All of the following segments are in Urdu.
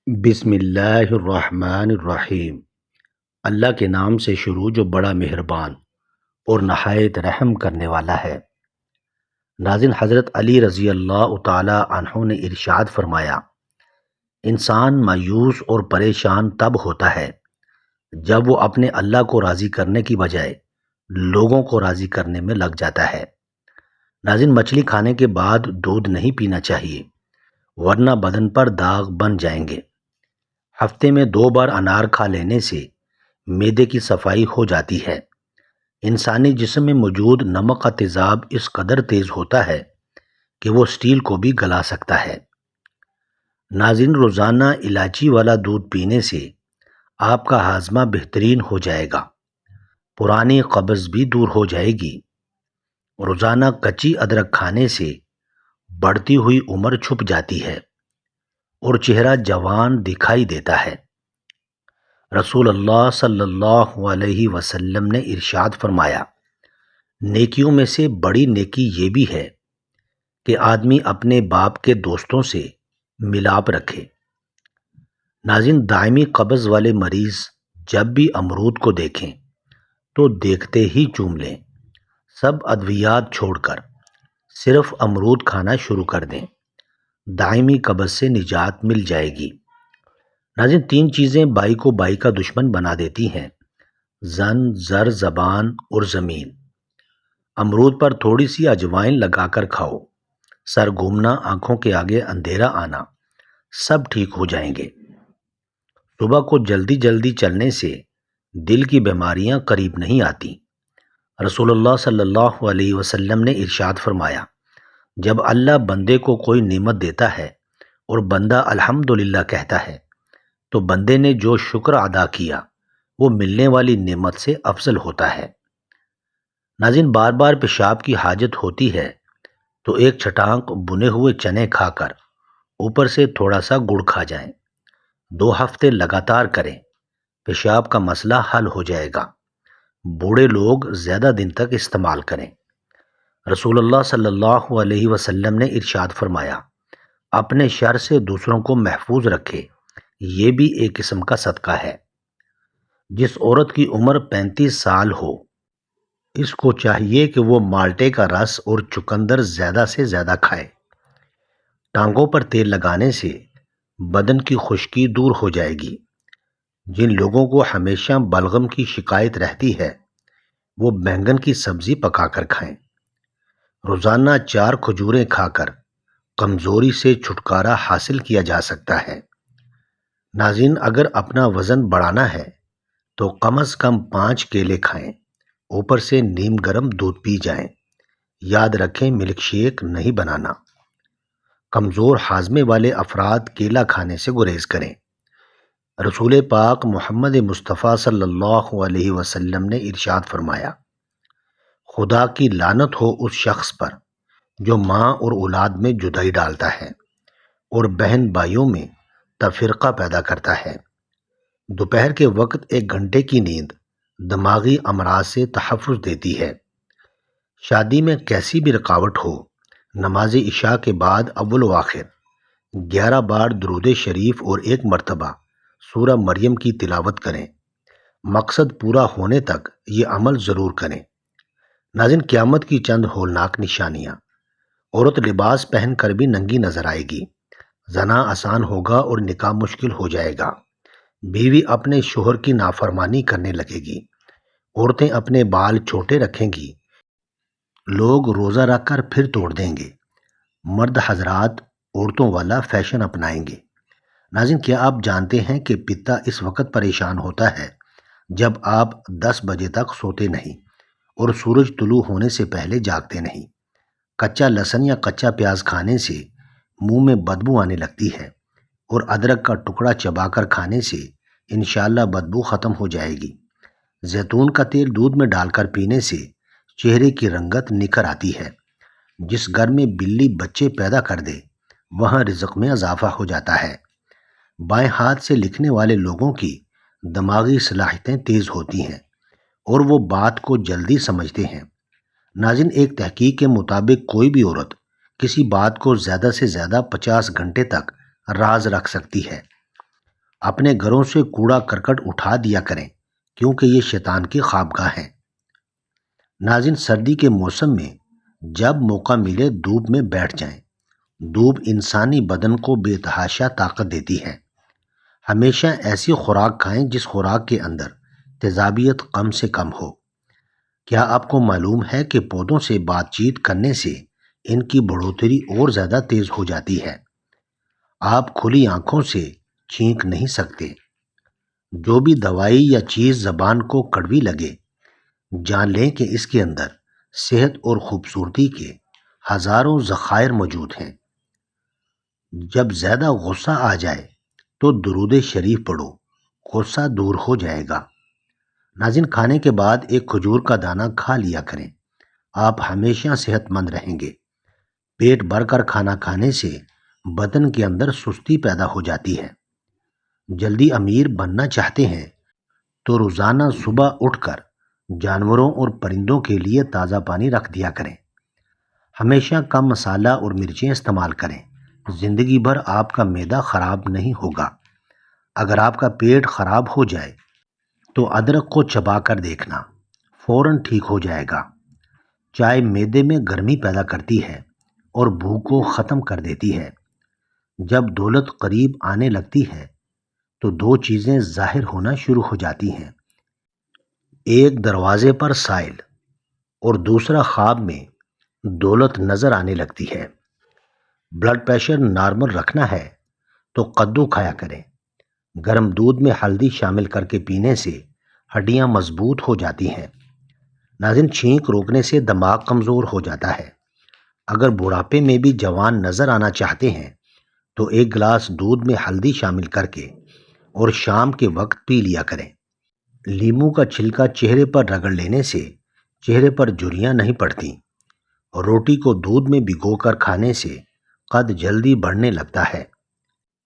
بسم اللہ الرحمن الرحیم۔ اللہ کے نام سے شروع جو بڑا مہربان اور نہایت رحم کرنے والا ہے۔ ناظرین، حضرت علی رضی اللہ تعالی عنہ نے ارشاد فرمایا، انسان مایوس اور پریشان تب ہوتا ہے جب وہ اپنے اللہ کو راضی کرنے کی بجائے لوگوں کو راضی کرنے میں لگ جاتا ہے۔ ناظرین، مچھلی کھانے کے بعد دودھ نہیں پینا چاہیے، ورنہ بدن پر داغ بن جائیں گے۔ ہفتے میں 2 بار انار کھا لینے سے معدے کی صفائی ہو جاتی ہے۔ انسانی جسم میں موجود نمک کا تیزاب اس قدر تیز ہوتا ہے کہ وہ سٹیل کو بھی گلا سکتا ہے۔ ناظرین، روزانہ الائچی والا دودھ پینے سے آپ کا ہاضمہ بہترین ہو جائے گا، پرانی قبض بھی دور ہو جائے گی۔ روزانہ کچی ادرک کھانے سے بڑھتی ہوئی عمر چھپ جاتی ہے اور چہرہ جوان دکھائی دیتا ہے۔ رسول اللہ صلی اللہ علیہ وسلم نے ارشاد فرمایا، نیکیوں میں سے بڑی نیکی یہ بھی ہے کہ آدمی اپنے باپ کے دوستوں سے ملاپ رکھے۔ ناظرین، دائمی قبض والے مریض جب بھی امرود کو دیکھیں تو دیکھتے ہی چوم لیں، سب ادویات چھوڑ کر صرف امرود کھانا شروع کر دیں، دائمی قبض سے نجات مل جائے گی۔ ناظرین، 3 چیزیں بائی کو بائی کا دشمن بنا دیتی ہیں: زن، زر، زبان اور زمین۔ امرود پر تھوڑی سی اجوائن لگا کر کھاؤ، سر گھومنا، آنکھوں کے آگے اندھیرا آنا، سب ٹھیک ہو جائیں گے۔ صبح کو جلدی جلدی چلنے سے دل کی بیماریاں قریب نہیں آتی۔ رسول اللہ صلی اللہ علیہ وسلم نے ارشاد فرمایا، جب اللہ بندے کو کوئی نعمت دیتا ہے اور بندہ الحمدللہ کہتا ہے تو بندے نے جو شکر ادا کیا وہ ملنے والی نعمت سے افضل ہوتا ہے۔ ناظرین، بار بار پیشاب کی حاجت ہوتی ہے تو ایک چھٹانک بنے ہوئے چنے کھا کر اوپر سے تھوڑا سا گڑ کھا جائیں، 2 ہفتے لگاتار کریں، پیشاب کا مسئلہ حل ہو جائے گا۔ بوڑھے لوگ زیادہ دن تک استعمال کریں۔ رسول اللہ صلی اللہ علیہ وسلم نے ارشاد فرمایا، اپنے شر سے دوسروں کو محفوظ رکھے، یہ بھی ایک قسم کا صدقہ ہے۔ جس عورت کی عمر 35 سال ہو، اس کو چاہیے کہ وہ مالٹے کا رس اور چقندر زیادہ سے زیادہ کھائے۔ ٹانگوں پر تیل لگانے سے بدن کی خشکی دور ہو جائے گی۔ جن لوگوں کو ہمیشہ بلغم کی شکایت رہتی ہے وہ بینگن کی سبزی پکا کر کھائیں۔ روزانہ 4 کھجوریں کھا کر کمزوری سے چھٹکارا حاصل کیا جا سکتا ہے۔ ناظرین، اگر اپنا وزن بڑھانا ہے تو کم از کم 5 کیلے کھائیں، اوپر سے نیم گرم دودھ پی جائیں۔ یاد رکھیں، ملک شیک نہیں بنانا۔ کمزور ہاضمے والے افراد کیلا کھانے سے گریز کریں۔ رسول پاک محمد مصطفیٰ صلی اللہ علیہ وسلم نے ارشاد فرمایا، خدا کی لعنت ہو اس شخص پر جو ماں اور اولاد میں جدائی ڈالتا ہے اور بہن بھائیوں میں تفرقہ پیدا کرتا ہے۔ دوپہر کے وقت 1 گھنٹے کی نیند دماغی امراض سے تحفظ دیتی ہے۔ شادی میں کیسی بھی رکاوٹ ہو، نماز عشاء کے بعد اول و آخر 11 بار درود شریف اور 1 مرتبہ سورہ مریم کی تلاوت کریں۔ مقصد پورا ہونے تک یہ عمل ضرور کریں۔ ناظرین، قیامت کی چند ہولناک نشانیاں۔ عورت لباس پہن کر بھی ننگی نظر آئے گی، زنا آسان ہوگا اور نکاح مشکل ہو جائے گا، بیوی اپنے شوہر کی نافرمانی کرنے لگے گی، عورتیں اپنے بال چھوٹے رکھیں گی، لوگ روزہ رکھ کر پھر توڑ دیں گے، مرد حضرات عورتوں والا فیشن اپنائیں گے۔ ناظرین، کیا آپ جانتے ہیں کہ پتا اس وقت پریشان ہوتا ہے جب آپ 10 بجے تک سوتے نہیں اور سورج طلوع ہونے سے پہلے جاگتے نہیں؟ کچا لہسن یا کچا پیاز کھانے سے منہ میں بدبو آنے لگتی ہے اور ادرک کا ٹکڑا چبا کر کھانے سے انشاءاللہ بدبو ختم ہو جائے گی۔ زیتون کا تیل دودھ میں ڈال کر پینے سے چہرے کی رنگت نکھر آتی ہے۔ جس گھر میں بلی بچے پیدا کر دے وہاں رزق میں اضافہ ہو جاتا ہے۔ بائیں ہاتھ سے لکھنے والے لوگوں کی دماغی صلاحیتیں تیز ہوتی ہیں اور وہ بات کو جلدی سمجھتے ہیں۔ ناظرین، ایک تحقیق کے مطابق کوئی بھی عورت کسی بات کو زیادہ سے زیادہ 50 گھنٹے تک راز رکھ سکتی ہے۔ اپنے گھروں سے کوڑا کرکٹ اٹھا دیا کریں کیونکہ یہ شیطان کی خوابگاہ ہیں۔ ناظرین، سردی کے موسم میں جب موقع ملے دھوپ میں بیٹھ جائیں۔ دھوپ انسانی بدن کو بے تحاشا طاقت دیتی ہے۔ ہمیشہ ایسی خوراک کھائیں جس خوراک کے اندر تیزابیت کم سے کم ہو۔ کیا آپ کو معلوم ہے کہ پودوں سے بات چیت کرنے سے ان کی بڑھوتری اور زیادہ تیز ہو جاتی ہے؟ آپ کھلی آنکھوں سے چھینک نہیں سکتے۔ جو بھی دوائی یا چیز زبان کو کڑوی لگے، جان لیں کہ اس کے اندر صحت اور خوبصورتی کے ہزاروں ذخائر موجود ہیں۔ جب زیادہ غصہ آ جائے تو درود شریف پڑھو، غصہ دور ہو جائے گا۔ ناظرین، کھانے کے بعد ایک کھجور کا دانہ کھا لیا کریں، آپ ہمیشہ صحت مند رہیں گے۔ پیٹ بھر کر کھانا کھانے سے بدن کے اندر سستی پیدا ہو جاتی ہے۔ جلدی امیر بننا چاہتے ہیں تو روزانہ صبح اٹھ کر جانوروں اور پرندوں کے لیے تازہ پانی رکھ دیا کریں۔ ہمیشہ کم مسالہ اور مرچیں استعمال کریں۔ زندگی بھر آپ کا معدہ خراب نہیں ہوگا۔ اگر آپ کا پیٹ خراب ہو جائے تو ادرک کو چبا کر دیکھنا، فوراً ٹھیک ہو جائے گا۔ چائے معدے میں گرمی پیدا کرتی ہے اور بھوک کو ختم کر دیتی ہے۔ جب دولت قریب آنے لگتی ہے تو دو چیزیں ظاہر ہونا شروع ہو جاتی ہیں، ایک دروازے پر سائل اور دوسرا خواب میں دولت نظر آنے لگتی ہے۔ بلڈ پریشر نارمل رکھنا ہے تو کدو کھایا کریں۔ گرم دودھ میں ہلدی شامل کر کے پینے سے ہڈیاں مضبوط ہو جاتی ہیں۔ ناظرین، چھینک روکنے سے دماغ کمزور ہو جاتا ہے۔ اگر بڑھاپے میں بھی جوان نظر آنا چاہتے ہیں تو ایک گلاس دودھ میں ہلدی شامل کر کے اور شام کے وقت پی لیا کریں۔ لیموں کا چھلکا چہرے پر رگڑ لینے سے چہرے پر جھریاں نہیں پڑتی۔ روٹی کو دودھ میں بھگو کر کھانے سے قد جلدی بڑھنے لگتا ہے۔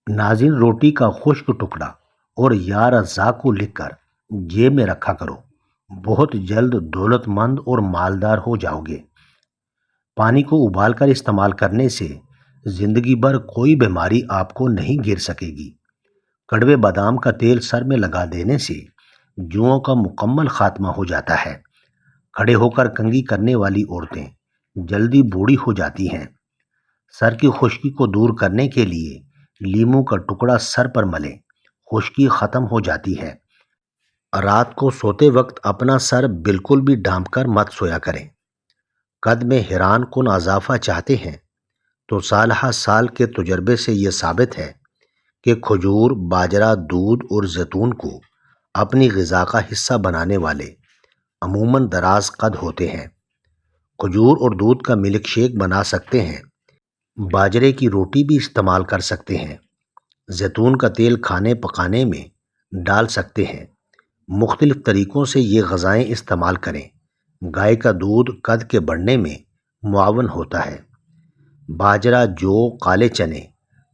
ناظرین، روٹی کا خشک ٹکڑا اور یا رزاق کو لکھ کر جیب میں رکھا کرو، بہت جلد دولت مند اور مالدار ہو جاؤ گے۔ پانی کو ابال کر استعمال کرنے سے زندگی بھر کوئی بیماری آپ کو نہیں گھیر سکے گی۔ کڑوے بادام کا تیل سر میں لگا دینے سے جوؤں کا مکمل خاتمہ ہو جاتا ہے۔ کھڑے ہو کر کنگھی کرنے والی عورتیں جلدی بوڑھی ہو جاتی ہیں۔ سر کی خشکی کو دور کرنے کے لیے لیموں کا ٹکڑا سر پر ملیں، خشکی ختم ہو جاتی ہے۔ رات کو سوتے وقت اپنا سر بالکل بھی ڈھانپ کر مت سویا کریں۔ قد میں حیران کن اضافہ چاہتے ہیں تو سالہ سال کے تجربے سے یہ ثابت ہے کہ کھجور، باجرہ، دودھ اور زیتون کو اپنی غذا کا حصہ بنانے والے عموماً دراز قد ہوتے ہیں۔ کھجور اور دودھ کا ملک شیک بنا سکتے ہیں۔ باجرے کی روٹی بھی استعمال کر سکتے ہیں۔ زیتون کا تیل کھانے پکانے میں ڈال سکتے ہیں۔ مختلف طریقوں سے یہ غذائیں استعمال کریں۔ گائے کا دودھ قد کے بڑھنے میں معاون ہوتا ہے۔ باجرہ، جو، کالے چنے،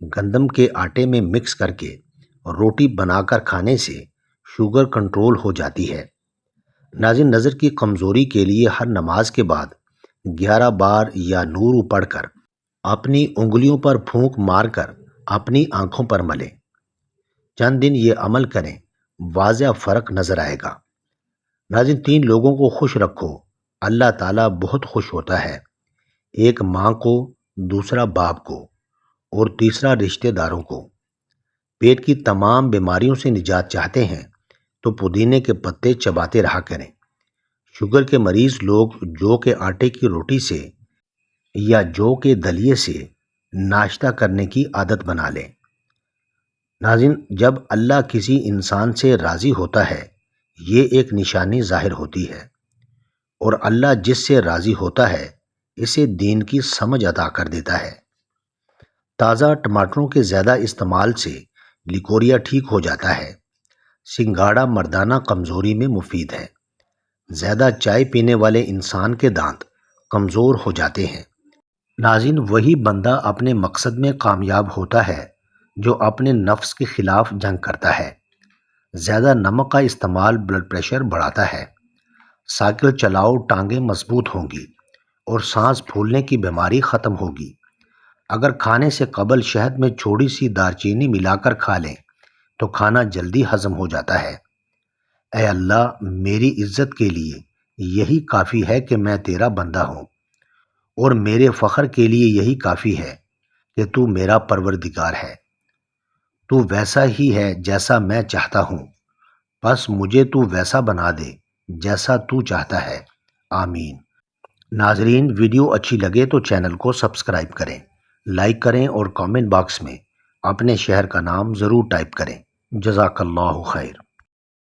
گندم کے آٹے میں مکس کر کے روٹی بنا کر کھانے سے شوگر کنٹرول ہو جاتی ہے۔ ناظرین، نظر کی کمزوری کے لیے ہر نماز کے بعد 11 بار یا نور پڑھ کر اپنی انگلیوں پر پھونک مار کر اپنی آنکھوں پر ملیں۔ چند دن یہ عمل کریں، واضح فرق نظر آئے گا۔ ناظرین، 3 لوگوں کو خوش رکھو، اللہ تعالیٰ بہت خوش ہوتا ہے۔ ایک ماں کو، دوسرا باپ کو اور تیسرا رشتہ داروں کو۔ پیٹ کی تمام بیماریوں سے نجات چاہتے ہیں تو پودینے کے پتے چباتے رہا کریں۔ شوگر کے مریض لوگ جو کے آٹے کی روٹی سے یا جو کے دلیے سے ناشتہ کرنے کی عادت بنا لیں۔ ناظرین، جب اللہ کسی انسان سے راضی ہوتا ہے، یہ ایک نشانی ظاہر ہوتی ہے، اور اللہ جس سے راضی ہوتا ہے اسے دین کی سمجھ عطا کر دیتا ہے۔ تازہ ٹماٹروں کے زیادہ استعمال سے لیکوریا ٹھیک ہو جاتا ہے۔ سنگھاڑا مردانہ کمزوری میں مفید ہے۔ زیادہ چائے پینے والے انسان کے دانت کمزور ہو جاتے ہیں۔ ناظرین، وہی بندہ اپنے مقصد میں کامیاب ہوتا ہے جو اپنے نفس کے خلاف جنگ کرتا ہے۔ زیادہ نمک کا استعمال بلڈ پریشر بڑھاتا ہے۔ سائیکل چلاؤ، ٹانگیں مضبوط ہوں گی اور سانس پھولنے کی بیماری ختم ہوگی۔ اگر کھانے سے قبل شہد میں تھوڑی سی دار چینی ملا کر کھا لیں، تو کھانا جلدی ہضم ہو جاتا ہے۔ اے اللہ، میری عزت کے لیے یہی کافی ہے کہ میں تیرا بندہ ہوں، اور میرے فخر کے لیے یہی کافی ہے کہ تو میرا پروردگار ہے۔ تو ویسا ہی ہے جیسا میں چاہتا ہوں، بس مجھے تو ویسا بنا دے جیسا تو چاہتا ہے، آمین۔ ناظرین، ویڈیو اچھی لگے تو چینل کو سبسکرائب کریں، لائک کریں اور کامنٹ باکس میں اپنے شہر کا نام ضرور ٹائپ کریں۔ جزاک اللہ خیر۔